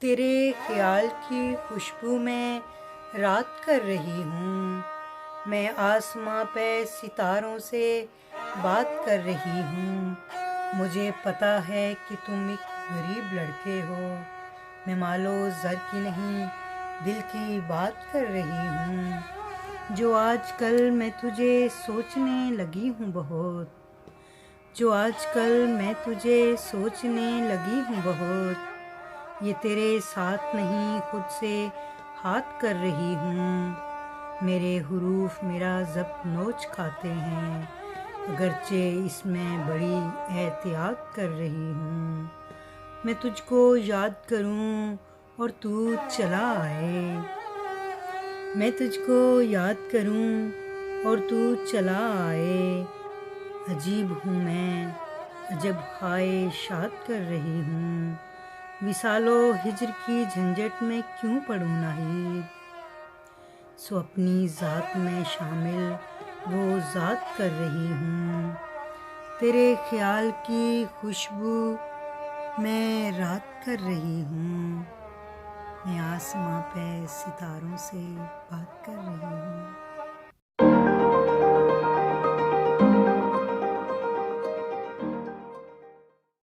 तेरे ख्याल की खुशबू में रात कर रही हूँ। मैं आसमां पे सितारों से बात कर रही हूँ। मुझे पता है कि तुम एक गरीब लड़के हो। मैं मालो ज़र की नहीं, दिल की बात कर रही हूँ। जो आजकल मैं तुझे सोचने लगी हूँ बहुत। जो आजकल मैं तुझे सोचने लगी हूँ बहुत। ये तेरे साथ नहीं, खुद से हाथ कर रही हूँ। मेरे हुरूफ मेरा ज़ब्त नोच खाते हैं, अगरचे इसमें बड़ी एहतियात कर रही हूँ। मैं तुझको याद करूँ और तू चला आए। मैं तुझको याद करूँ और तू चला आए। अजीब हूँ मैं, अजब ख्वाहिशात कर रही हूँ। विसालो हिज्र की झंझट में क्यों पड़ूं नाहीद। सो अपनी ज़ात में शामिल वो ज़ात कर रही हूँ। तेरे ख्याल की खुशबू मैं रात कर रही हूँ। मैं आसमां पे सितारों से बात कर रही हूँ।